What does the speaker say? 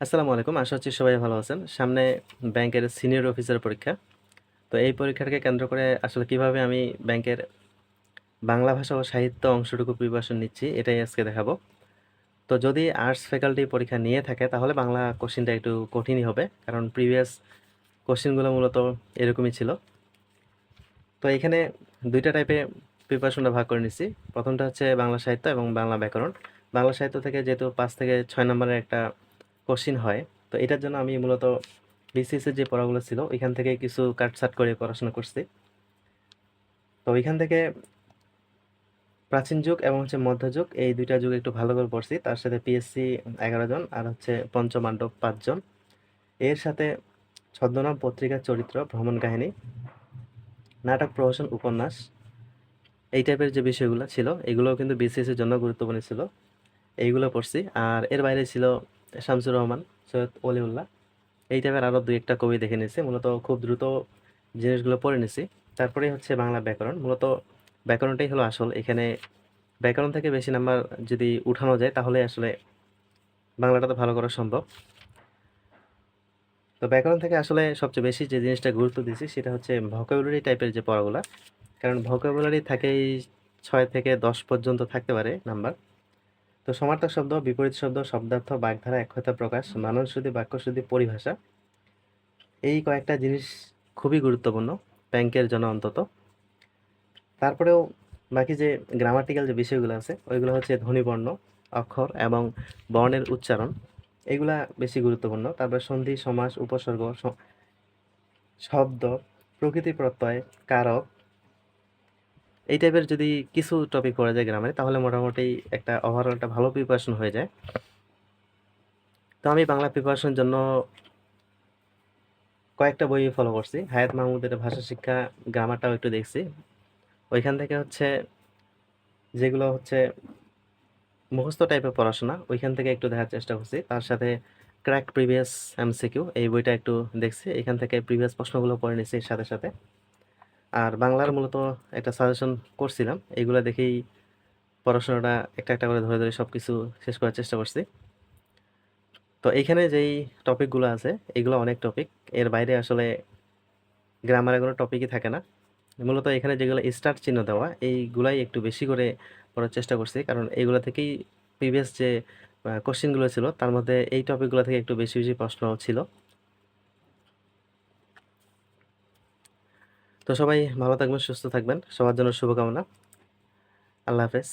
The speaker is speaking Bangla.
আসসালামু আলাইকুম। আশা করছি সবাই ভালো আছেন। সামনে ব্যাংকের সিনিয়র অফিসার পরীক্ষা। তো এই পরীক্ষাটাকে কেন্দ্র করে আসলে কিভাবে আমি ব্যাংকের বাংলা ভাষা ও সাহিত্য অংশটুকু প্রিপারেশন নিচ্ছি, এটাই আজকে দেখাবো। তো যদি আর্টস ফ্যাকাল্টি পরীক্ষা নিয়ে থাকে তাহলে বাংলা কোশ্চেনটা একটু কঠিনই হবে। কারণ প্রিভিয়াস কোশ্চেনগুলো মূলত এরকমই ছিল। তো এখানে ২ টা টাইপে প্রিপারেশনটা ভাগ করে নিচ্ছি। ১ম টা হচ্ছে বাংলা সাহিত্য এবং বাংলা ব্যাকরণ। বাংলা সাহিত্য থেকে যেহেতু ৫ থেকে ৬ নম্বরের একটা কোশ্চেন হয়, তো এটার জন্য আমি মূলত বিসিএস এর যে পড়াগুলো ছিল ওইখান থেকে কিছু কাটছাঁট করে পড়াশোনা করছি। তো ওইখান থেকে প্রাচীন যুগ এবং মধ্যযুগ এই ২ টা যুগ একটু ভালো করে পড়ছি। তার সাথে পিএসসি ১১ জন আর পঞ্চপাণ্ডব ৫ জন। এর সাথে ছদ্মনাম, পত্রিকার চরিত্র, ভ্রমণ কাহিনী, নাটক, প্রহসন, উপন্যাস এই টাইপের যে বিষয়গুলো ছিল এগুলোও কিন্তু বিসিএস এর জন্য গুরুত্বপূর্ণ ছিল। এইগুলো পড়ছি। আর এর বাইরে ছিল শামসুর রহমান, সৈয়দ অলিউল্লাহ এই টাইপের আরও ২-১ টা কবি দেখে নিয়েছি। মূলত খুব দ্রুত জিনিসগুলো পড়ে নিছি। তারপরেই হচ্ছে বাংলা ব্যাকরণ। মূলত ব্যাকরণটাই হলো আসল। এখানে ব্যাকরণ থেকে বেশি নাম্বার যদি উঠানো যায় তাহলে আসলে বাংলাটাতে ভালো করা সম্ভব। তো ব্যাকরণ থেকে আসলে সবচেয়ে বেশি যে জিনিসটা গুরুত্ব দিছি সেটা হচ্ছে ভোকাবুলারি টাইপের যে পড়াগুলা। কারণ ভোকাবুলারি থাকেই ৬ থেকে ১০ পর্যন্ত থাকতে পারে নাম্বার। তো সমার্থক শব্দ, বিপরীত শব্দ, শব্দার্থ, বাগধারা, এককথা প্রকাশ, বানানশুদ্ধি, বাক্যশুদ্ধি, পরিভাষা এই কয়েকটা জিনিস খুবই গুরুত্বপূর্ণ ব্যাংকের জন্য অন্তত। তারপরেও বাকি যে গ্রামাটিক্যাল যে বিষয়গুলো আছে ওইগুলো হচ্ছে ধ্বনিবর্ণ, অক্ষর এবং বর্ণের উচ্চারণ এগুলা বেশি গুরুত্বপূর্ণ। তারপরে সন্ধি, সমাস, উপসর্গ, শব্দ, প্রকৃতি প্রত্যয়, কারক এই টাইপের যদি কিছু টপিক পড়া যায় গ্রামারে তাহলে মোটামুটি একটা ওভারঅল একটা ভালো প্রিপারেশন হয়ে যায়। তো আমি বাংলা প্রিপারেশনের জন্য কয়েকটা বই ফলো করছি। হায়াত মাহমুদের ভাষা শিক্ষা, গ্রামারটাও একটু দেখছি। ওইখান থেকে হচ্ছে যেগুলো হচ্ছে মুখস্থ টাইপের পড়াশোনা ওইখান থেকে একটু দেখার চেষ্টা করছি। তার সাথে ক্র্যাক প্রিভিয়াস এমসিকিউ এই বইটা একটু দেখছি। এখান থেকে প্রিভিয়াস প্রশ্নগুলো পড়ে নিছি সাথে, সাথে। আর বাংলার মূলত একটা সাজেশন করছিলাম। এগুলা দেখেই পড়াশোনাটা একটা, একটা করে ধরে, ধরে সবকিছু শেষ করার চেষ্টা করছি। তো এইখানে যেই টপিকগুলো আছে এগুলো অনেক টপিক। এর বাইরে আসলে গ্রামারে কোনো টপিকই থাকে না। মূলত এখানে যেগুলো স্টার চিহ্ন দেওয়া এইগুলাই একটু বেশি করে পড়ার চেষ্টা করছি। কারণ এইগুলা থেকেই প্রিভিয়াস যে কোশ্চেনগুলো ছিল তার মধ্যে এই টপিকগুলো থেকে একটু বেশি, বেশি প্রশ্ন ছিল। তো সবাই ভালো থাকবেন, সুস্থ থাকবেন। সবার জন্য শুভকামনা। আল্লাহ হাফেজ।